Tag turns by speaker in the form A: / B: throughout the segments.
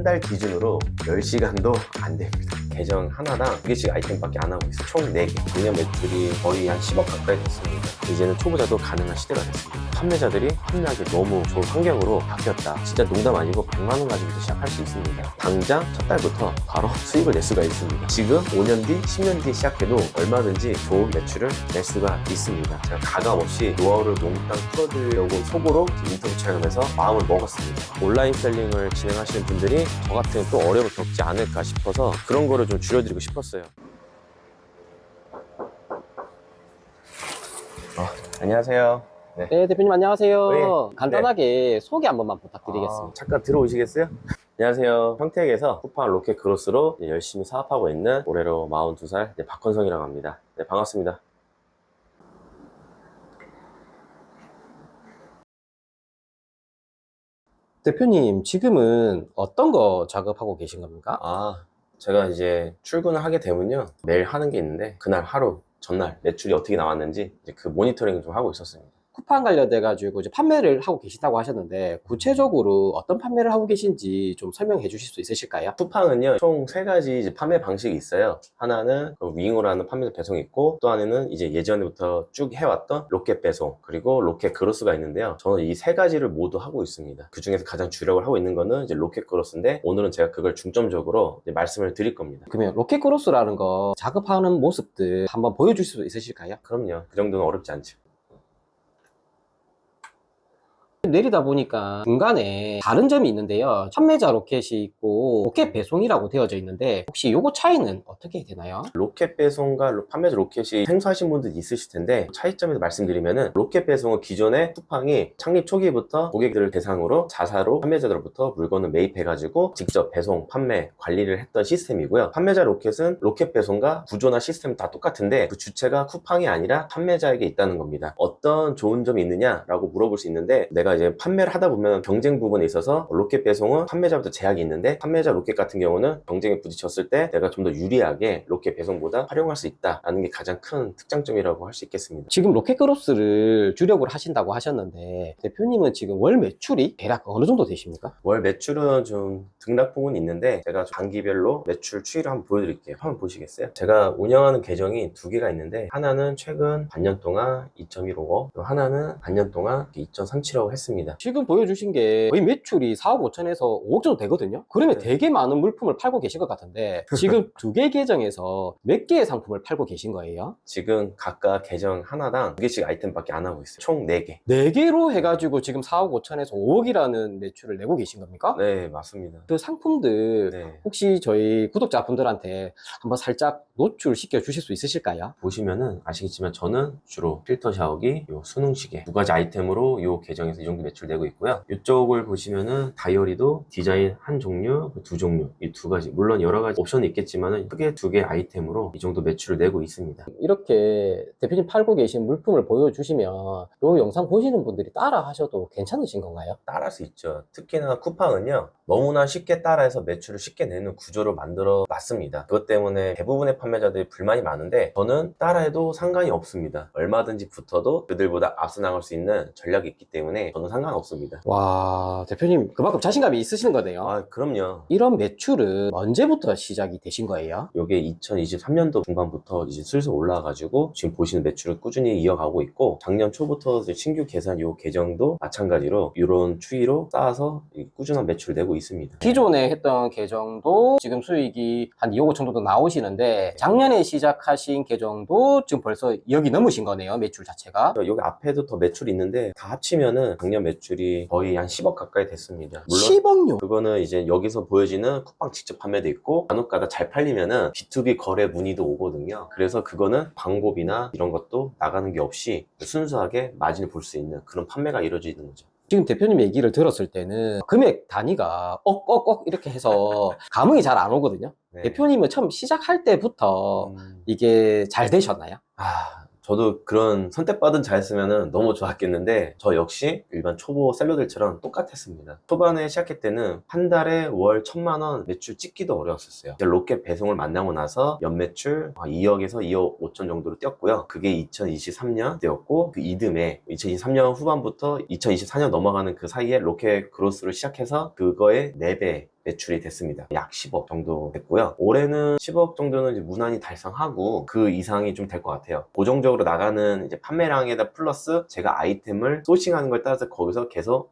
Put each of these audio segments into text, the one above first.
A: 한 달 기준으로 10시간도 안 됩니다. 계정 하나당 2개씩 아이템밖에 안 하고 있어요. 총 4개. 작년 매출이 거의 한 10억 가까이 됐습니다. 이제는 초보자도 가능한 시대가 됐습니다. 판매자들이 판매하기 너무 좋은 환경으로 바뀌었다. 진짜 농담 아니고 100만 원 가지고도 시작할 수 있습니다. 당장 첫 달부터 바로 수익을 낼 수가 있습니다. 지금 5년 뒤, 10년 뒤 시작해도 얼마든지 좋은 매출을 낼 수가 있습니다. 제가 가감 없이 노하우를 몽땅 풀어드리려고 속으로 인터뷰 촬영하면서 마음을 먹었습니다. 온라인 셀링을 진행하시는 분들이 저 같은 또 어려움을 겪지 않을까 싶어서 그런 거를 좀 줄여드리고 싶었어요. 안녕하세요.
B: 네, 대표님 안녕하세요.
A: 네.
B: 간단하게 소개 한 번만 부탁드리겠습니다.
A: 잠깐 들어오시겠어요? 안녕하세요. 평택에서 쿠팡 로켓 크로스로 열심히 사업하고 있는 올해로 42살 박헌성이라고 합니다. 네, 반갑습니다.
B: 대표님, 지금은 어떤 거 작업하고 계신 겁니까?
A: 제가 이제 출근을 하게 되면요, 매일 하는 게 있는데 그날 하루 전날 매출이 어떻게 나왔는지 이제 그 모니터링을 좀 하고 있었습니다.
B: 쿠팡 관련돼가지고 이제 판매를 하고 계시다고 하셨는데, 구체적으로 어떤 판매를 하고 계신지 좀 설명해 주실 수 있으실까요?
A: 쿠팡은요, 총 3가지 이제 판매 방식이 있어요. 하나는 윙어라는 판매 배송이 있고, 또 하나는 이제 예전부터 쭉 해왔던 로켓 배송, 그리고 로켓 크로스가 있는데요. 저는 이 3가지를 모두 하고 있습니다. 그 중에서 가장 주력을 하고 있는 거는 이제 로켓 크로스인데, 오늘은 제가 그걸 중점적으로 이제 말씀을 드릴 겁니다.
B: 그러면 로켓 크로스라는 거 작업하는 모습들 한번 보여주실 수 있으실까요?
A: 그럼요. 그 정도는 어렵지 않죠.
B: 내리다 보니까 중간에 다른 점이 있는데요. 판매자 로켓이 있고 로켓 배송이라고 되어져 있는데, 혹시 요거 차이는 어떻게 되나요?
A: 로켓 배송과 판매자 로켓이 생소하신 분들이 있으실 텐데, 차이점에서 말씀드리면은 로켓 배송은 기존에 쿠팡이 창립 초기부터 고객들을 대상으로 자사로 판매자들로부터 물건을 매입해가지고 직접 배송, 판매, 관리를 했던 시스템이고요. 판매자 로켓은 로켓 배송과 구조나 시스템 다 똑같은데 그 주체가 쿠팡이 아니라 판매자에게 있다는 겁니다. 어떤 좋은 점이 있느냐라고 물어볼 수 있는데, 내가 이제 판매를 하다 보면 경쟁 부분에 있어서 로켓 배송은 판매자부터 제약이 있는데, 판매자 로켓 같은 경우는 경쟁에 부딪혔을 때 내가 좀 더 유리하게 로켓 배송보다 활용할 수 있다라는 게 가장 큰 특장점이라고 할 수 있겠습니다.
B: 지금 로켓 크로스를 주력으로 하신다고 하셨는데, 대표님은 지금 월 매출이 대략 어느 정도 되십니까?
A: 월 매출은 좀 등락 부분이 있는데, 제가 단기별로 매출 추이를 한번 보여드릴게요. 한번 보시겠어요? 제가 운영하는 계정이 2개가 있는데, 하나는 최근 반년 동안 2.15억, 또 하나는 반년 동안 2.37억 했습니다.
B: 지금 보여주신 게 거의 매출이 4억 5천에서 5억 정도 되거든요. 그러면
A: 네.
B: 되게 많은 물품을 팔고 계신 것 같은데, 지금 2개 계정에서 몇 개의 상품을 팔고 계신 거예요?
A: 지금 각각 계정 하나당 2개씩 아이템밖에 안 하고 있어요. 총 4개.
B: 4개로 해가지고 지금 4억 5천에서 5억이라는 매출을 내고 계신 겁니까?
A: 네, 맞습니다.
B: 그 상품들
A: 네.
B: 혹시 저희 구독자분들한테 한번 살짝 노출시켜 주실 수 있으실까요?
A: 보시면은 아시겠지만 저는 주로 필터 샤워기, 요 수능 시계 2가지 아이템으로 요 계정에서 이 정도 매출 내고 있고요. 이쪽을 보시면은 다이어리도 디자인 한 종류, 2종류, 이 2가지, 물론 여러 가지 옵션이 있겠지만은 크게 2개 아이템으로 이 정도 매출을 내고 있습니다.
B: 이렇게 대표님 팔고 계신 물품을 보여주시면 요 영상 보시는 분들이 따라 하셔도 괜찮으신 건가요?
A: 따라할 수 있죠. 특히나 쿠팡은요, 너무나 쉽게 따라해서 매출을 쉽게 내는 구조를 만들어 놨습니다. 그것 때문에 대부분의 판매자들이 불만이 많은데, 저는 따라해도 상관이 없습니다. 얼마든지 붙어도 그들보다 앞서 나갈 수 있는 전략이 있기 때문에 저는 상관없습니다.
B: 와, 대표님 그만큼 자신감이 있으시는 거네요.
A: 그럼요.
B: 이런 매출은 언제부터 시작이 되신 거예요?
A: 요게 2023년도 중반부터 이제 슬슬 올라와가지고 지금 보시는 매출을 꾸준히 이어가고 있고, 작년 초부터 이제 신규 계산 요 계정도 마찬가지로 이런 추이로 쌓아서 꾸준한 매출을 내고 있습니다.
B: 기존에 했던 계정도 지금 수익이 한 2억 5천 정도 나오시는데, 작년에 시작하신 계정도 지금 벌써 2억이 넘으신 거네요, 매출 자체가.
A: 여기 앞에도 더 매출이 있는데 다 합치면은 작년 매출이 거의 한 10억 가까이 됐습니다. 물론
B: 10억요?
A: 그거는 이제 여기서 보여지는 쿠팡 직접 판매도 있고, 간혹가다 잘 팔리면은 B2B 거래 문의도 오거든요. 그래서 그거는 광고비나 이런 것도 나가는 게 없이 순수하게 마진을 볼 수 있는 그런 판매가 이루어지는 거죠.
B: 지금 대표님 얘기를 들었을 때는 금액 단위가 억억억 이렇게 해서 감흥이 잘 안 오거든요.
A: 네.
B: 대표님은 처음 시작할 때부터 이게 잘 되셨나요?
A: 저도 그런 선택받은 자였으면 너무 좋았겠는데, 저 역시 일반 초보 셀러들처럼 똑같았습니다. 초반에 시작할 때는 한 달에 월 1,000만 원 매출 찍기도 어려웠었어요. 로켓 배송을 만나고 나서 연매출 2억에서 2억 5천 정도로 뛰었고요. 그게 2023년 때였고, 그 이듬해 2023년 후반부터 2024년 넘어가는 그 사이에 로켓 크로스를 시작해서 그거의 4배 매출이 됐습니다. 약 10억 정도 됐고요. 올해는 10억 정도는 이제 무난히 달성하고 그 이상이 좀 될 것 같아요. 고정적으로 나가는 이제 판매량에다 플러스 제가 아이템을 소싱하는 거에 따라서 거기서 계속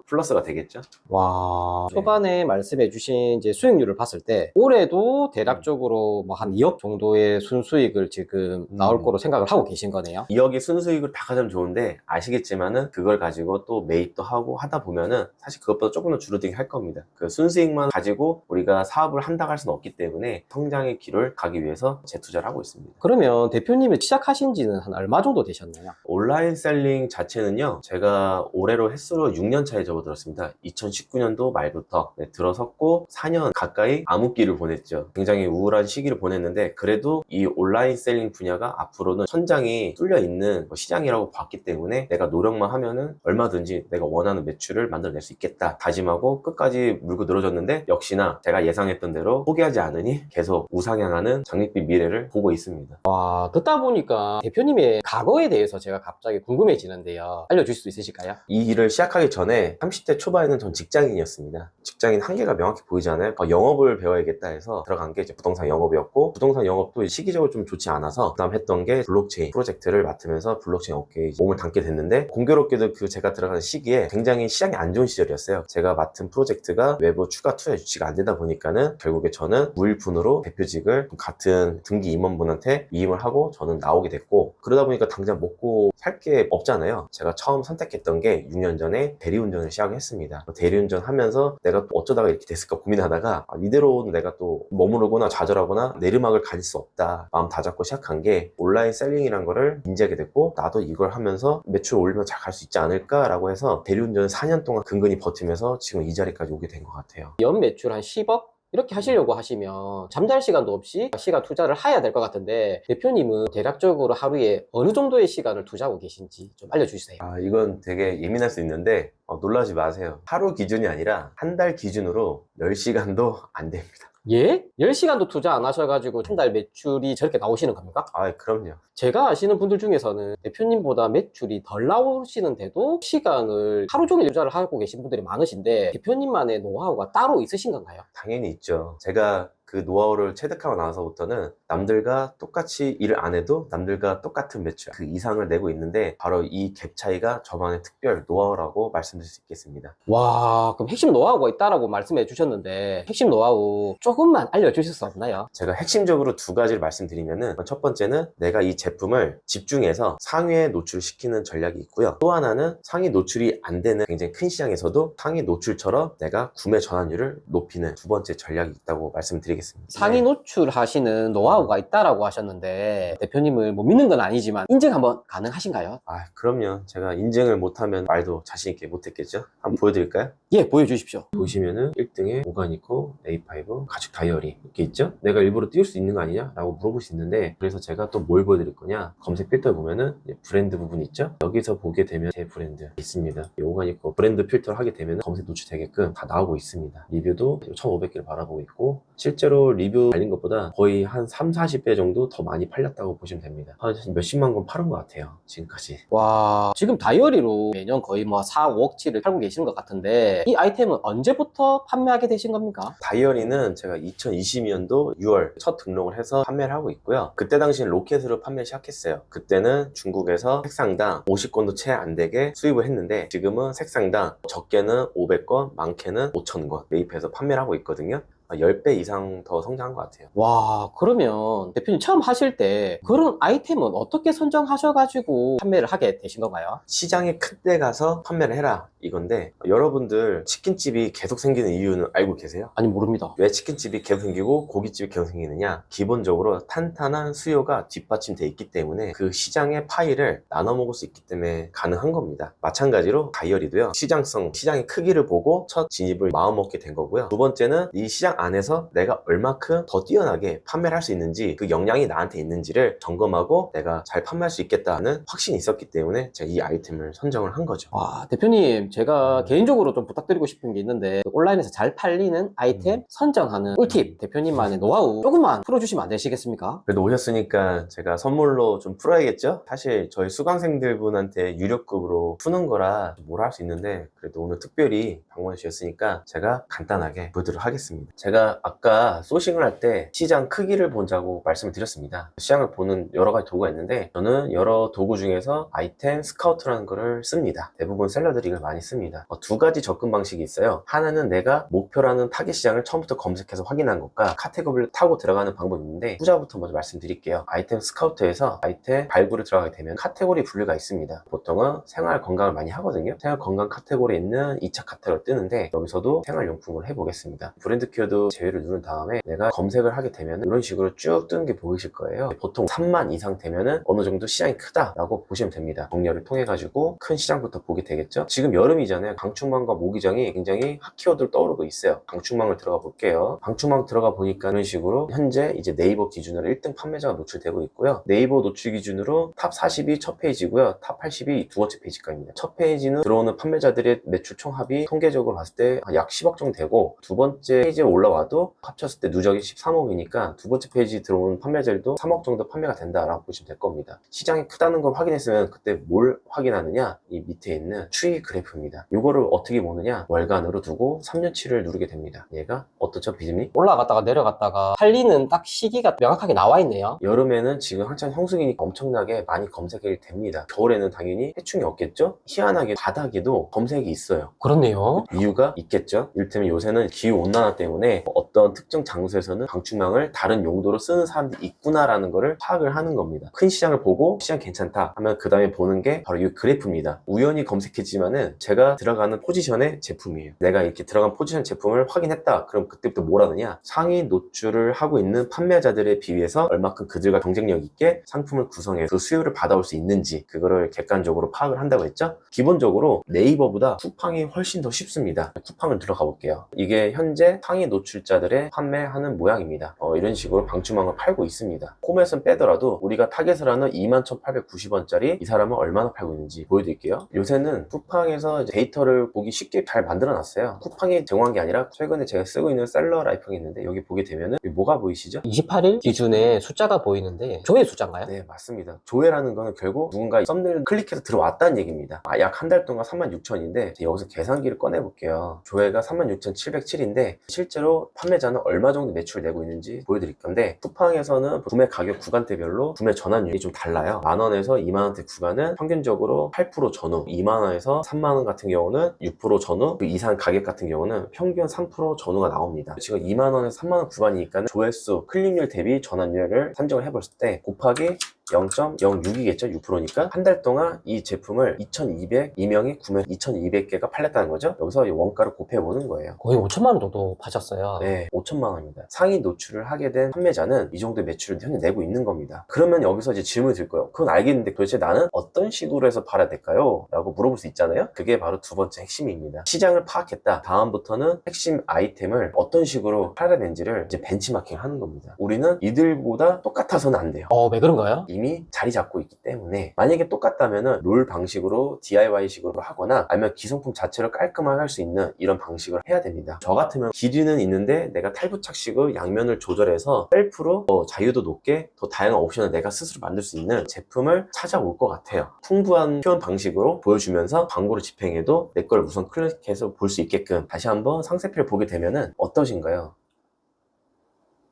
A: 플러스가 되겠죠.
B: 와,
A: 네.
B: 초반에 말씀해주신 이제 수익률을 봤을 때 올해도 대략적으로 뭐 한 2억 정도의 순수익을 지금 나올 거로 생각을 하고 계신 거네요.
A: 2억의 순수익을 다 가져면 좋은데 아시겠지만은 그걸 가지고 또 매입도 하고 하다 보면은 사실 그것보다 조금 더 줄어들긴 할 겁니다. 그 순수익만 가지고 우리가 사업을 한다고 할 수는 없기 때문에 성장의 길을 가기 위해서 재투자를 하고 있습니다.
B: 그러면 대표님이 시작하신 지는 한 얼마 정도 되셨나요?
A: 온라인 셀링 자체는요, 제가 올해로 횟수로 6년 차에 접어들었습니다. 2019년도 말부터 들어섰고 4년 가까이 암흑기를 보냈죠. 굉장히 우울한 시기를 보냈는데 그래도 이 온라인 셀링 분야가 앞으로는 천장이 뚫려 있는 시장이라고 봤기 때문에 내가 노력만 하면은 얼마든지 내가 원하는 매출을 만들어낼 수 있겠다 다짐하고 끝까지 물고 늘어졌는데 역시나 제가 예상했던 대로 포기하지 않으니 계속 우상향하는 장밋빛 미래를 보고 있습니다.
B: 와, 듣다 보니까 대표님의 과거에 대해서 제가 갑자기 궁금해지는데요. 알려주실 수 있으실까요?
A: 이 일을 시작하기 전에 30대 초반에는 전 직장인이었습니다. 직장인 한계가 명확히 보이잖아요. 영업을 배워야겠다 해서 들어간 게 이제 부동산 영업이었고, 부동산 영업도 시기적으로 좀 좋지 않아서 그다음 했던 게 블록체인 프로젝트를 맡으면서 블록체인 업계에 몸을 담게 됐는데, 공교롭게도 그 제가 들어가는 시기에 굉장히 시장이 안 좋은 시절이었어요. 제가 맡은 프로젝트가 외부 추가 투자 유치가 안 되다 보니까는 결국에 저는 무일푼으로 대표직을 같은 등기 임원분한테 위임을 하고 저는 나오게 됐고, 그러다 보니까 당장 먹고 살 게 없잖아요. 제가 처음 선택했던 게 6년 전에 대리운전을 시작했습니다. 대리운전 하면서 내가 또 어쩌다가 이렇게 됐을까 고민하다가 이대로는 내가 또 머무르거나 좌절하거나 내리막을 가질 수 없다 마음 다잡고 시작한 게 온라인 셀링이란 거를 인지하게 됐고, 나도 이걸 하면서 매출 올리면 잘 갈 수 있지 않을까라고 해서 대리운전을 4년 동안 근근히 버티면서 지금 이 자리까지 오게 된 것 같아요.
B: 연 매출 한 10억? 이렇게 하시려고 하시면 잠잘 시간도 없이 시간 투자를 해야 될 것 같은데, 대표님은 대략적으로 하루에 어느 정도의 시간을 투자하고 계신지 좀 알려주세요.
A: 이건 되게 예민할 수 있는데 놀라지 마세요. 하루 기준이 아니라 한 달 기준으로 10시간도 안 됩니다.
B: 예? 10시간도 투자 안 하셔가지고 한 달 매출이 저렇게 나오시는 겁니까?
A: 그럼요.
B: 제가 아시는 분들 중에서는 대표님보다 매출이 덜 나오시는데도 시간을 하루 종일 투자를 하고 계신 분들이 많으신데, 대표님만의 노하우가 따로 있으신 건가요?
A: 당연히 있죠. 제가 그 노하우를 체득하고 나서부터는 남들과 똑같이 일을 안 해도 남들과 똑같은 매출 그 이상을 내고 있는데, 바로 이 갭 차이가 저만의 특별 노하우라고 말씀드릴 수 있겠습니다.
B: 와, 그럼 핵심 노하우가 있다라고 말씀해 주셨는데, 핵심 노하우 조금만 알려주실 수 없나요?
A: 제가 핵심적으로 두 가지를 말씀드리면은, 첫 번째는 내가 이 제품을 집중해서 상위에 노출시키는 전략이 있고요. 또 하나는 상위 노출이 안 되는 굉장히 큰 시장에서도 상위 노출처럼 내가 구매 전환율을 높이는 두 번째 전략이 있다고 말씀드리겠습니다.
B: 상위 노출하시는 노하우가 있다라고 하셨는데, 대표님을 못 믿는 건 아니지만 인증 한번 가능하신가요?
A: 그럼요. 제가 인증을 못하면 말도 자신있게 못했겠죠? 한번 보여드릴까요?
B: 예, 보여주십시오.
A: 보시면은 1등에 오가니코, A5, 가죽 다이어리 이렇게 있죠? 내가 일부러 띄울 수 있는 거 아니냐? 라고 물어볼 수 있는데, 그래서 제가 또 뭘 보여드릴 거냐? 검색 필터에 보면은 브랜드 부분 있죠? 여기서 보게 되면 제 브랜드 있습니다. 이 오가니코 브랜드 필터를 하게 되면 검색 노출되게끔 다 나오고 있습니다. 리뷰도 1500개를 바라보고 있고, 실제로 리뷰 달린 것보다 거의 한 30-40배 정도 더 많이 팔렸다고 보시면 됩니다. 한 몇십만 건 팔은 것 같아요, 지금까지.
B: 와, 지금 다이어리로 매년 거의 뭐 4, 5억치를 팔고 계시는 것 같은데, 이 아이템은 언제부터 판매하게 되신 겁니까?
A: 다이어리는 제가 2022년도 6월 첫 등록을 해서 판매를 하고 있고요. 그때 당시엔 로켓으로 판매 시작했어요. 그때는 중국에서 색상당 50건도 채 안 되게 수입을 했는데, 지금은 색상당 적게는 500건, 많게는 5,000건 매입해서 판매를 하고 있거든요. 10배 이상 더 성장한 것 같아요.
B: 와, 그러면 대표님 처음 하실 때 그런 아이템은 어떻게 선정하셔가지고 판매를 하게 되신 건가요?
A: 시장이 큰 데 가서 판매를 해라 이건데, 여러분들 치킨집이 계속 생기는 이유는 알고 계세요?
B: 아니, 모릅니다.
A: 왜 치킨집이 계속 생기고 고깃집이 계속 생기느냐? 기본적으로 탄탄한 수요가 뒷받침돼 있기 때문에 그 시장의 파이를 나눠 먹을 수 있기 때문에 가능한 겁니다. 마찬가지로 다이어리도요, 시장성, 시장의 크기를 보고 첫 진입을 마음먹게 된 거고요. 두 번째는 이 시장 안에서 내가 얼마큼 더 뛰어나게 판매를 할 수 있는지, 그 역량이 나한테 있는지를 점검하고 내가 잘 판매할 수 있겠다는 확신이 있었기 때문에 제가 이 아이템을 선정을 한 거죠.
B: 와, 대표님, 제가 개인적으로 좀 부탁드리고 싶은 게 있는데, 온라인에서 잘 팔리는 아이템 선정하는 꿀팁, 대표님만의 노하우 조금만 풀어주시면 안 되시겠습니까?
A: 그래도 오셨으니까 제가 선물로 좀 풀어야겠죠? 사실 저희 수강생들분한테 유료급으로 푸는 거라 뭐라 할 수 있는데, 그래도 오늘 특별히 방문해 주셨으니까 제가 간단하게 보여드리도록 하겠습니다. 제가 아까 소싱을 할 때 시장 크기를 보자고 말씀을 드렸습니다. 시장을 보는 여러 가지 도구가 있는데, 저는 여러 도구 중에서 아이템 스카우트라는 거를 씁니다. 대부분 셀러들이 이걸 많이 씁니다. 두 가지 접근 방식이 있어요. 하나는 내가 목표라는 타겟 시장을 처음부터 검색해서 확인한 것과 카테고리를 타고 들어가는 방법이 있는데, 후자부터 먼저 말씀드릴게요. 아이템 스카우트에서 아이템 발굴을 들어가게 되면 카테고리 분류가 있습니다. 보통은 생활 건강을 많이 하거든요. 생활 건강 카테고리에 있는 2차 카테고리가 뜨는데, 여기서도 생활용품을 해보겠습니다. 브랜드 키워드 제외를 누른 다음에 내가 검색을 하게 되면 이런 식으로 쭉 뜨는 게 보이실 거예요. 보통 3만 이상 되면은 어느 정도 시장이 크다라고 보시면 됩니다. 정렬을 통해 가지고 큰 시장부터 보게 되겠죠. 지금 여름이잖아요. 방충망과 모기장이 굉장히 핫 키워드로 떠오르고 있어요. 방충망을 들어가 볼게요. 방충망 들어가 보니까 이런 식으로 현재 이제 네이버 기준으로 1등 판매자가 노출되고 있고요. 네이버 노출 기준으로 탑 40이 첫 페이지고요. 탑 80이 두 번째 페이지까지입니다. 첫 페이지는 들어오는 판매자들의 매출 총합이 통계적으로 봤을 때 약 10억 정도 되고, 두 번째 페이지에 올라와도 합쳤을 때 누적이 13억이니까 두 번째 페이지 들어오는 판매자들도 3억 정도 판매가 된다라고 보시면 될 겁니다. 시장이 크다는 걸 확인했으면 그때 뭘 확인하느냐? 이 밑에 있는 추이 그래프입니다. 이거를 어떻게 보느냐? 월간으로 두고 3년치를 누르게 됩니다. 얘가 어떻죠, 비즈님?
B: 올라갔다가 내려갔다가 팔리는 딱 시기가 명확하게 나와 있네요.
A: 여름에는 지금 한창 형수기니까 엄청나게 많이 검색이 됩니다. 겨울에는 당연히 해충이 없겠죠? 희한하게 바닥에도 검색이 있어요.
B: 그렇네요.
A: 이유가 있겠죠. 이를테면 요새는 기후온난화 때문에 어떤 특정 장소에서는 방충망을 다른 용도로 쓰는 사람들이 있구나라는 거를 파악을 하는 겁니다. 큰 시장을 보고 시장 괜찮다 하면 그 다음에 보는 게 바로 이 그래프입니다. 우연히 검색했지만은 제가 들어가는 포지션의 제품이에요. 내가 이렇게 들어간 포지션 제품을 확인했다. 그럼 그때부터 뭘 하느냐? 상위 노출을 하고 있는 판매자들에 비해서 얼마큼 그들과 경쟁력 있게 상품을 구성해서 그 수요를 받아올 수 있는지, 그거를 객관적으로 파악을 한다고 했죠. 기본적으로 네이버보다 쿠팡이 훨씬 더 쉽습니다. 쿠팡을 들어가 볼게요. 이게 현재 상위 노출자들의 판매하는 모양입니다. 이런 식으로 방충망을 팔고 있습니다. 홈에서는 빼더라도 우리가 타겟을 하는 21,890원짜리 이 사람은 얼마나 팔고 있는지 보여드릴게요. 요새는 쿠팡에서 데이터를 보기 쉽게 잘 만들어 놨어요. 쿠팡이 제공한 게 아니라 최근에 제가 쓰고 있는 셀러 라이프가 있는데, 여기 보게 되면은 뭐가 보이시죠?
B: 28일 기준에 숫자가 보이는데 조회 숫자인가요?
A: 네, 맞습니다. 조회라는 거는 결국 누군가 썸네일을 클릭해서 들어왔다는 얘기입니다. 약 한 달 동안 36,000인데 여기서 계산기를 꺼내 볼게요. 조회가 36,707인데 실제로 판매자는 얼마 정도 매출을 내고 있는지 보여드릴 건데, 쿠팡에서는 구매 가격 구간대별로 구매 전환율이 좀 달라요. 만원에서 2만원대 구간은 평균적으로 8% 전후, 2만원에서 3만원 같은 경우는 6% 전후, 그 이상 가격 같은 경우는 평균 3% 전후가 나옵니다. 지금 2만원에서 3만원 구간이니까 조회수, 클릭률 대비 전환율을 산정을 해봤을 때 곱하기 0.06이겠죠? 6%니까 한 달 동안 이 제품을 2,200명이 구매 2,200개가 팔렸다는 거죠. 여기서 원가를 곱해보는 거예요.
B: 거의 5천만 원 정도 파셨어요.
A: 네, 5천만 원입니다. 상위 노출을 하게 된 판매자는 이 정도의 매출을 현재 내고 있는 겁니다. 그러면 여기서 이제 질문이 들 거예요. 그건 알겠는데 도대체 나는 어떤 식으로 해서 팔아야 될까요? 라고 물어볼 수 있잖아요. 그게 바로 두 번째 핵심입니다. 시장을 파악했다. 다음부터는 핵심 아이템을 어떤 식으로 팔아야 되는지를 이제 벤치마킹 하는 겁니다. 우리는 이들보다 똑같아서는 안 돼요.
B: 왜 그런가요?
A: 이미 자리 잡고 있기 때문에, 만약에 똑같다면은 롤 방식으로 DIY식으로 하거나 아니면 기성품 자체를 깔끔하게 할 수 있는 이런 방식을 해야 됩니다. 저 같으면 길이는 있는데 내가 탈부착식으로 양면을 조절해서 셀프로 더 자유도 높게 더 다양한 옵션을 내가 스스로 만들 수 있는 제품을 찾아올 것 같아요. 풍부한 표현 방식으로 보여주면서 광고를 집행해도 내 걸 우선 클릭해서 볼 수 있게끔 다시 한번 상세표를 보게 되면은 어떠신가요?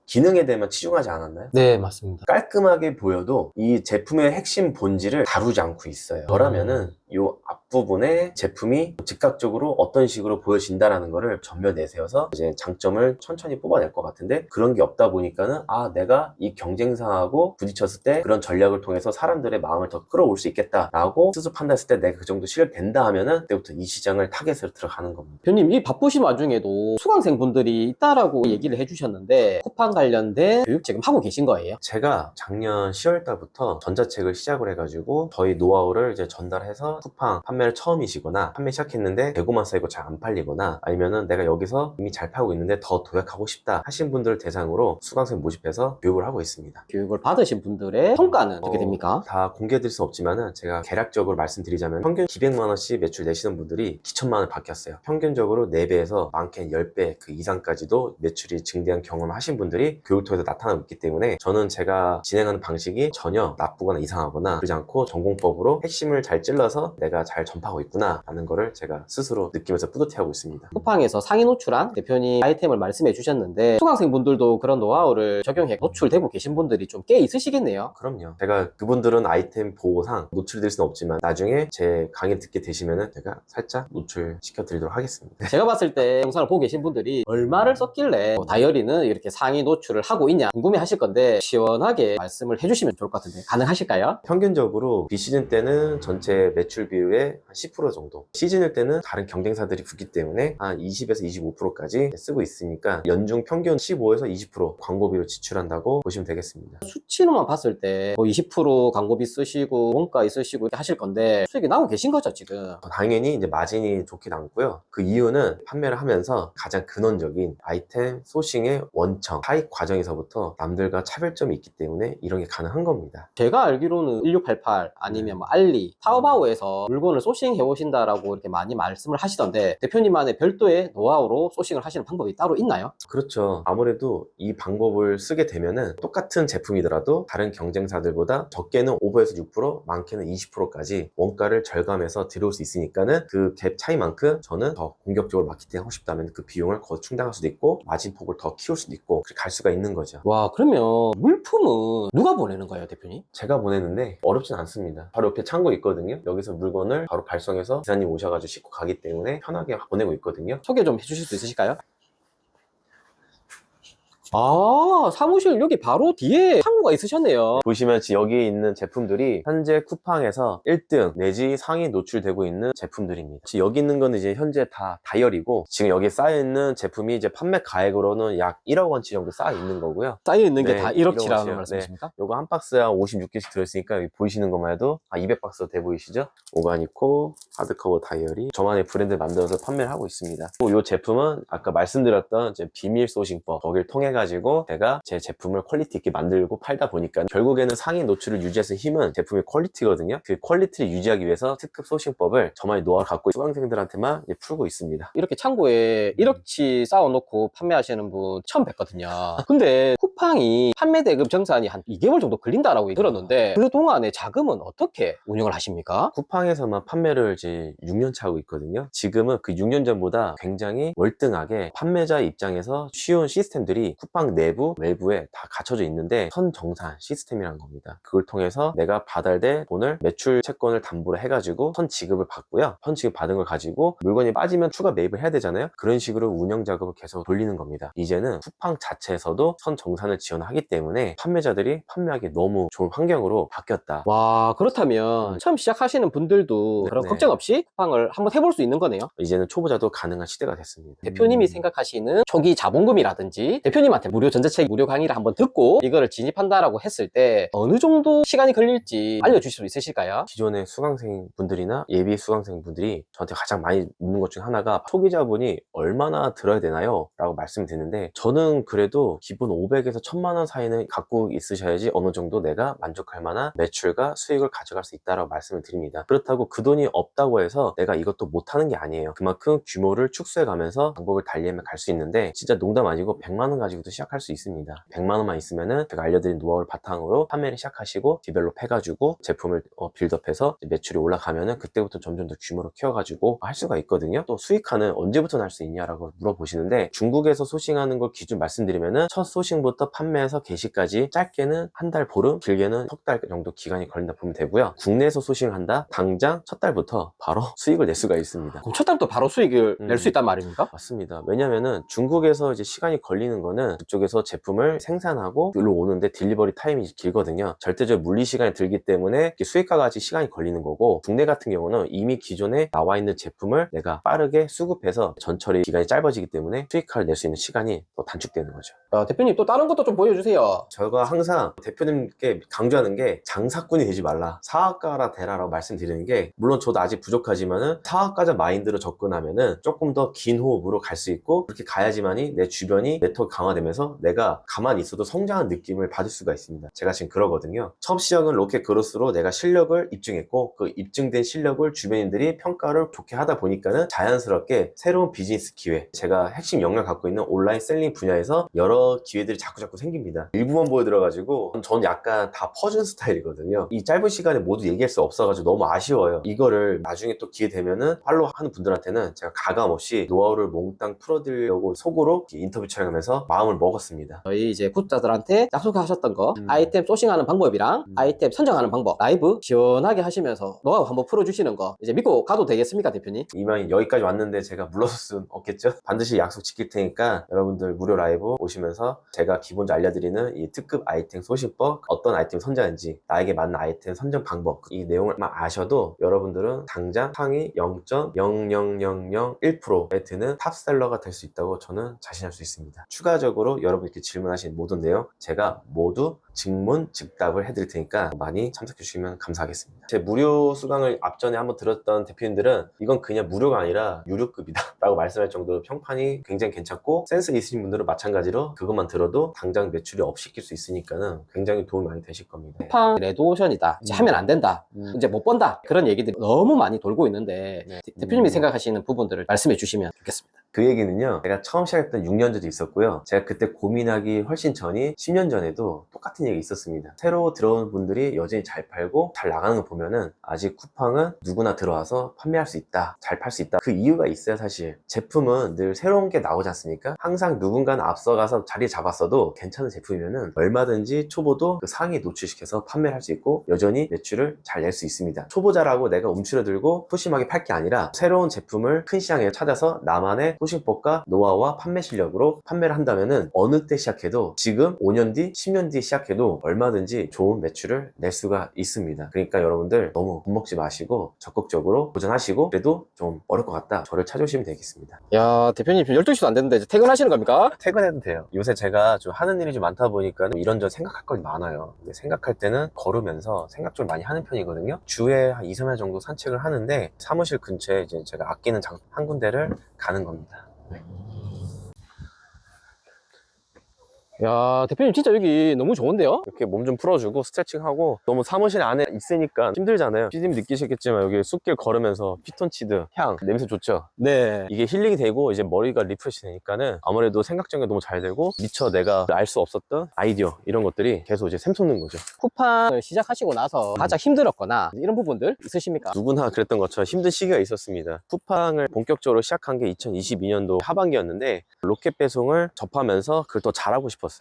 A: 기능에 대해만 치중하지 않았나요?
B: 네, 맞습니다.
A: 깔끔하게 보여도 이 제품의 핵심 본질을 다루지 않고 있어요. 그러면은 이 앞부분에 제품이 즉각적으로 어떤 식으로 보여진다라는 거를 전면 내세워서 이제 장점을 천천히 뽑아낼 것 같은데, 그런 게 없다 보니까는 내가 이 경쟁사하고 부딪혔을 때 그런 전략을 통해서 사람들의 마음을 더 끌어올 수 있겠다라고 스스로 판단했을 때 내가 그 정도 실력 된다 하면은 그때부터 이 시장을 타겟으로 들어가는 겁니다.
B: 대표님, 이 바쁘신 와중에도 수강생분들이 있다라고 얘기를 해주셨는데 쿠팡 관련된 교육 지금 하고 계신 거예요?
A: 제가 작년 10월 달부터 전자책을 시작을 해가지고 저희 노하우를 이제 전달해서 쿠팡 판매를 처음이시거나 판매 시작했는데 재고만 쌓이고 잘 안 팔리거나 아니면은 내가 여기서 이미 잘 팔고 있는데 더 도약하고 싶다 하신 분들을 대상으로 수강생 모집해서 교육을 하고 있습니다.
B: 교육을 받으신 분들의 성과는 어떻게 됩니까?
A: 다 공개해드릴 수 없지만은 제가 대략적으로 말씀드리자면 평균 200만 원씩 매출 내시는 분들이 기천만 원을 바뀌었어요. 평균적으로 4배에서 많게는 10배 그 이상까지도 매출이 증대한 경험을 하신 분들이 교육을 통해서 나타나고 있기 때문에 저는 제가 진행하는 방식이 전혀 나쁘거나 이상하거나 그러지 않고 전공법으로 핵심을 잘 찔러서 내가 잘 전파하고 있구나 라는 거를 제가 스스로 느끼면서 뿌듯해하고 있습니다.
B: 쿠팡에서 상위 노출한 대표님 아이템을 말씀해 주셨는데 수강생분들도 그런 노하우를 적용해 노출되고 계신 분들이 좀 꽤 있으시겠네요.
A: 그럼요. 제가 그분들은 아이템 보호상 노출될 수는 없지만 나중에 제 강의 듣게 되시면은 제가 살짝 노출시켜 드리도록 하겠습니다.
B: 제가 봤을 때 영상을 보고 계신 분들이 얼마를 썼길래 다이어리는 이렇게 상위 노출을 하고 있냐 궁금해 하실 건데 시원하게 말씀을 해주시면 좋을 것 같은데 가능하실까요?
A: 평균적으로 비시즌 때는 전체 매출 비율의 한 10% 정도, 시즌일 때는 다른 경쟁사들이 붙기 때문에 한 20에서 25%까지 쓰고 있으니까 연중 평균 15에서 20% 광고비로 지출한다고 보시면 되겠습니다.
B: 수치로만 봤을 때 20% 광고비 쓰시고 원가 있으시고 이렇게 하실 건데 수익이 나오고 계신 거죠 지금?
A: 당연히 이제 마진이 좋게 남고요. 그 이유는 판매를 하면서 가장 근원적인 아이템 소싱의 원청, 사익 과정에서부터 남들과 차별점이 있기 때문에 이런 게 가능한 겁니다.
B: 제가 알기로는 1688 아니면 뭐 알리, 타오바오에서 물건을 소싱해 오신다라고 이렇게 많이 말씀을 하시던데 대표님만의 별도의 노하우로 소싱을 하시는 방법이 따로 있나요?
A: 그렇죠. 아무래도 이 방법을 쓰게 되면은 똑같은 제품이더라도 다른 경쟁사들보다 적게는 5에서 6%, 많게는 20%까지 원가를 절감해서 들여올 수 있으니까는 그 갭 차이만큼 저는 더 공격적으로 마케팅 하고 싶다면 그 비용을 더 충당할 수도 있고 마진 폭을 더 키울 수도 있고 그렇게 갈 수가 있는 거죠.
B: 와 그러면 물품은 누가 보내는 거예요 대표님?
A: 제가 보내는데 어렵진 않습니다. 바로 옆에 창고 있거든요. 여기서 물건을 바로 발송해서 기사님 오셔가지고 싣고 가기 때문에 편하게 보내고 있거든요.
B: 소개 좀 해주실 수 있으실까요? 아 사무실 여기 바로 뒤에 창고가 있으셨네요.
A: 보시면 지금 여기 있는 제품들이 현재 쿠팡에서 1등 내지 상위 노출되고 있는 제품들입니다. 지금 여기 있는 거는 이제 현재 다 다이어리고 지금 여기 쌓여있는 제품이 이제 판매 가액으로는 약 1억 원치 정도 쌓여 있는 거고요.
B: 쌓여 있는 게
A: 네,
B: 다
A: 1억
B: 1억치라는
A: 원치요.
B: 말씀이십니까?
A: 요거 한 박스에 한 56개씩 들어있으니까 여기 보이시는 것만 해도 200박스 돼 보이시죠? 오가니코 하드커버 다이어리 저만의 브랜드 만들어서 판매를 하고 있습니다. 이 제품은 아까 말씀드렸던 이제 비밀 소싱법 거기를 통해 가지고 제가 제 제품을 퀄리티 있게 만들고 팔다 보니까 결국에는 상위 노출을 유지해서 힘은 제품의 퀄리티거든요. 그 퀄리티를 유지하기 위해서 특급 소싱법을 저만의 노하우를 갖고 수강생들한테만 풀고 있습니다.
B: 이렇게 창고에 1억치 쌓아놓고 판매하시는 분 처음 뵀거든요. 근데 쿠팡이 판매 대금 정산이 한 2개월 정도 걸린다라고 들었는데 그동안에 자금은 어떻게 운영을 하십니까?
A: 쿠팡에서만 판매를 이제 6년 차 하고 있거든요. 지금은 그 6년 전보다 굉장히 월등하게 판매자 입장에서 쉬운 시스템들이 쿠팡 내부, 외부에 다 갖춰져 있는데 선정산 시스템이라는 겁니다. 그걸 통해서 내가 받아야 될 돈을 매출 채권을 담보로 해가지고 선 지급을 받고요. 선 지급 받은 걸 가지고 물건이 빠지면 추가 매입을 해야 되잖아요. 그런 식으로 운영 작업을 계속 돌리는 겁니다. 이제는 쿠팡 자체에서도 선정산을 지원하기 때문에 판매자들이 판매하기 너무 좋은 환경으로 바뀌었다.
B: 와 그렇다면 처음 시작하시는 분들도 그런
A: 네.
B: 걱정 없이 쿠팡을 한번 해볼 수 있는 거네요.
A: 이제는 초보자도 가능한 시대가 됐습니다.
B: 대표님이 생각하시는 초기 자본금이라든지 대표님한테 무료 전자책 무료 강의를 한번 듣고 이거를 진입한다라고 했을 때 어느 정도 시간이 걸릴지 알려주실 수 있으실까요?
A: 기존의 수강생 분들이나 예비 수강생 분들이 저한테 가장 많이 묻는 것 중 하나가 초기 자본이 얼마나 들어야 되나요? 라고 말씀을 드리는데 저는 그래도 기본 500에서 1000만 원 사이는 갖고 있으셔야지 어느 정도 내가 만족할 만한 매출과 수익을 가져갈 수 있다라고 말씀을 드립니다. 그렇다고 그 돈이 없다고 해서 내가 이것도 못하는 게 아니에요. 그만큼 규모를 축소해 가면서 방법을 달리하면 갈 수 있는데 진짜 농담 아니고 100만 원 가지고도 시작할 수 있습니다. 100만 원만 있으면은 제가 알려드린 노하우를 바탕으로 판매를 시작하시고 디벨롭 해가지고 제품을 빌드업해서 매출이 올라가면은 그때부터 점점 더 규모를 키워가지고 할 수가 있거든요. 또 수익화는 언제부터 날 수 있냐라고 물어보시는데 중국에서 소싱하는 걸 기준 말씀드리면은 첫 소싱부터 판매해서 개시까지 짧게는 한 달 보름, 길게는 석 달 정도 기간이 걸린다 보면 되고요. 국내에서 소싱을 한다? 당장 첫 달부터 바로 수익을 낼 수가 있습니다.
B: 그럼 첫 달부터 바로 수익을 낼 수 있단 말입니까?
A: 맞습니다. 왜냐면은 중국에서 이제 시간이 걸리는 거는 그쪽에서 제품을 생산하고 일로 오는데 딜리버리 타임이 길거든요. 절대적 물리 시간이 들기 때문에 수익화가 아직 시간이 걸리는 거고 국내 같은 경우는 이미 기존에 나와 있는 제품을 내가 빠르게 수급해서 전처리 기간이 짧아지기 때문에 수익화를 낼 수 있는 시간이 더 단축되는 거죠.
B: 대표님 또 다른 거 것도 좀 보여주세요.
A: 제가 항상 대표님께 강조하는 게 장사꾼이 되지 말라, 사업가라 되라라고 말씀드리는 게, 물론 저도 아직 부족하지만은 사업가자 마인드로 접근하면은 조금 더 긴 호흡으로 갈 수 있고, 그렇게 가야지만이 내 주변이 네트워크 강화되면서 내가 가만히 있어도 성장한 느낌을 받을 수가 있습니다. 제가 지금 그러거든요. 첫 시작은 로켓 그로스로 내가 실력을 입증했고, 그 입증된 실력을 주변인들이 평가를 좋게 하다 보니까는 자연스럽게 새로운 비즈니스 기회, 제가 핵심 역량을 갖고 있는 온라인 셀링 분야에서 여러 기회들이 자꾸 생깁니다. 일부만 보여드려가지고 전 약간 다 퍼준 스타일이거든요. 이 짧은 시간에 모두 얘기할 수 없어가지고 너무 아쉬워요. 이거를 나중에 또 기회 되면은 팔로우 하는 분들한테는 제가 가감없이 노하우를 몽땅 풀어드리려고 속으로 인터뷰 촬영하면서 마음을 먹었습니다.
B: 저희 이제 구독자들한테 약속하셨던 거, 아이템 소싱하는 방법이랑 아이템 선정하는 방법, 라이브 시원하게 하시면서 노하우 한번 풀어주시는 거 이제 믿고 가도 되겠습니까, 대표님?
A: 이만 여기까지 왔는데 제가 물러설 수는 없겠죠? 반드시 약속 지킬 테니까 여러분들 무료 라이브 오시면서 제가 기본적으로 알려드리는 이 특급 아이템 소식법, 어떤 아이템 선정하는지, 나에게 맞는 아이템 선정 방법, 이 내용을만 아셔도 여러분들은 당장 상위 0.00001%에 드는 탑셀러가 될 수 있다고 저는 자신할 수 있습니다. 추가적으로 여러분께 질문하신 모든 내용 제가 모두 직문 즉답을 해드릴 테니까 많이 참석해 주시면 감사하겠습니다. 제 무료 수강을 앞전에 한번 들었던 대표님들은 이건 그냥 무료가 아니라 유료급이다 라고 말씀할 정도로 평판이 굉장히 괜찮고, 센스 있으신 분들은 마찬가지로 그것만 들어도 당장 매출이 업시킬 수 있으니까는 굉장히 도움이 많이 되실 겁니다.
B: 쿠팡 레드오션이다, 이제 하면 안 된다, 이제 못 번다, 그런 얘기들이 너무 많이 돌고 있는데 대표님이 생각하시는 부분들을 말씀해 주시면 좋겠습니다.
A: 그 얘기는요, 제가 처음 시작했던 6년 전도 있었고요, 제가 그때 고민하기 훨씬 전이 10년 전에도 똑같은 얘기 있었습니다. 새로 들어온 분들이 여전히 잘 팔고 잘 나가는 거 보면은 아직 쿠팡은 누구나 들어와서 판매할 수 있다, 잘 팔 수 있다. 그 이유가 있어요. 사실 제품은 늘 새로운 게 나오지 않습니까? 항상 누군가는 앞서가서 자리 잡았어도 괜찮은 제품이면은 얼마든지 초보도 그 상위에 노출시켜서 판매를 할 수 있고 여전히 매출을 잘 낼 수 있습니다. 초보자라고 내가 움츠러들고 소심하게 팔 게 아니라 새로운 제품을 큰 시장에 찾아서 나만의 소식법과 노하우와 판매 실력으로 판매를 한다면은 어느 때 시작해도, 지금 5년 뒤, 10년 뒤에 시작해도 얼마든지 좋은 매출을 낼 수가 있습니다. 그러니까 여러분들 너무 겁먹지 마시고 적극적으로 도전하시고, 그래도 좀 어려울 것 같다, 저를 찾아오시면 되겠습니다.
B: 야, 대표님 지금 12시도 안 됐는데 이제 퇴근하시는 겁니까?
A: 퇴근해도 돼요. 요새 제가 좀 하는 일이 좀 많다 보니까 이런저런 생각할 것이 많아요. 근데 생각할 때는 걸으면서 생각 좀 많이 하는 편이거든요. 주에 한 2, 3회 정도 산책을 하는데 사무실 근처에 이제 제가 아끼는 장소 한 군데를 가는 겁니다. 네.
B: 야, 대표님 진짜 여기 너무 좋은데요?
A: 이렇게 몸 좀 풀어주고 스트레칭하고, 너무 사무실 안에 있으니까 힘들잖아요. 피디님 느끼셨겠지만 여기 숲길 걸으면서 피톤치드 향 냄새 좋죠?
B: 네.
A: 이게 힐링이 되고 이제 머리가 리프레시 되니까는 아무래도 생각 정리가 너무 잘 되고, 미처 내가 알 수 없었던 아이디어 이런 것들이 계속 이제 샘솟는 거죠.
B: 쿠팡을 시작하시고 나서 가장 힘들었거나 이런 부분들 있으십니까?
A: 누구나 그랬던 것처럼 힘든 시기가 있었습니다. 쿠팡을 본격적으로 시작한 게 2022년도 하반기였는데, 로켓 배송을 접하면서 그걸 더 잘하고 싶었어요.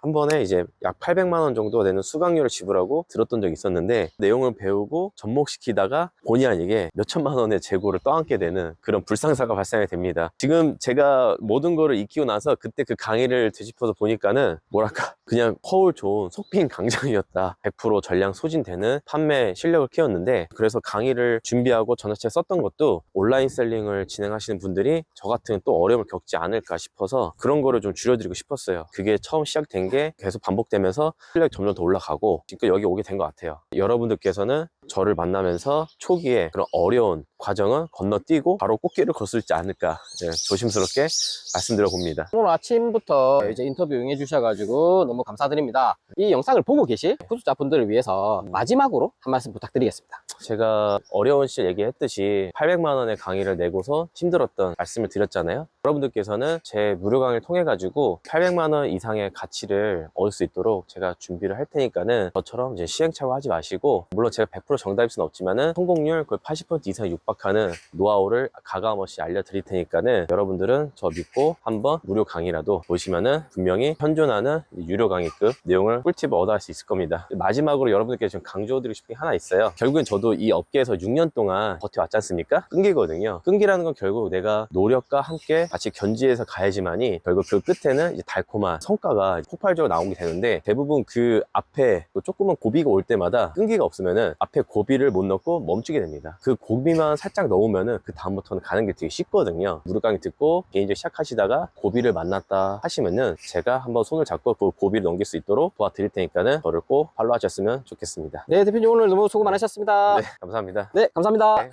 A: 한 번에 이제 약 800만 원 정도 되는 수강료를 지불하고 들었던 적이 있었는데, 내용을 배우고 접목시키다가 본의 아니게 몇천만 원의 재고를 떠안게 되는 그런 불상사가 발생이 됩니다. 지금 제가 모든 거를 익히고 나서 그때 그 강의를 되짚어서 보니까는 뭐랄까, 그냥 허울 좋은 속빈 강장이었다. 100% 전량 소진되는 판매 실력을 키웠는데, 그래서 강의를 준비하고 전화책 썼던 것도 온라인 셀링을 진행하시는 분들이 저 같은 또 어려움을 겪지 않을까 싶어서 그런 거를 좀 줄여드리고 싶었어요. 그게 처음 시작된 게 계속 반복되면서 실력이 점점 더 올라가고 지금 여기 오게 된 것 같아요. 여러분들께서는 저를 만나면서 초기에 그런 어려운 과정은 건너뛰고 바로 꽃길을 걷을지 않을까, 조심스럽게 말씀드려 봅니다.
B: 오늘 아침부터 이제 인터뷰 응해 주셔가지고 너무 감사드립니다. 이 영상을 보고 계실 구독자분들을 위해서 마지막으로 한 말씀 부탁드리겠습니다.
A: 제가 어려운 시절 얘기했듯이 800만 원의 강의를 내고서 힘들었던 말씀을 드렸잖아요. 여러분들께서는 제 무료 강의를 통해 가지고 800만 원 이상의 가치를 얻을 수 있도록 제가 준비를 할 테니까는 저처럼 이제 시행착오하지 마시고, 물론 제가 100% 정답일 수는 없지만은 성공률 거의 80% 이상 육박하는 노하우를 가감없이 알려드릴 테니까는 여러분들은 저 믿고 한번 무료 강의라도 보시면은 분명히 현존하는 유료 강의급 내용을 꿀팁을 얻어갈 수 있을 겁니다. 마지막으로 여러분들께 좀 강조드리고 싶은 게 하나 있어요. 결국엔 저도 저도 이 업계에서 6년 동안 버텨왔지 않습니까? 끈기거든요. 끈기라는 건 결국 내가 노력과 함께 같이 견지해서 가야지만이 결국 그 끝에는 이제 달콤한 성과가 폭발적으로 나오게 되는데, 대부분 그 앞에 또 조금은 고비가 올 때마다 끈기가 없으면은 앞에 고비를 못 넣고 멈추게 됩니다. 그 고비만 살짝 넣으면은 그 다음부터는 가는 게 되게 쉽거든요. 무릎 강의 듣고 개인적 시작하시다가 고비를 만났다 하시면은 제가 한번 손을 잡고 그 고비를 넘길 수 있도록 도와드릴 테니까는 저를 꼭 팔로우 하셨으면 좋겠습니다.
B: 네, 대표님 오늘 너무 수고 많으셨습니다.
A: 네, 감사합니다.
B: 네, 감사합니다.
A: 네.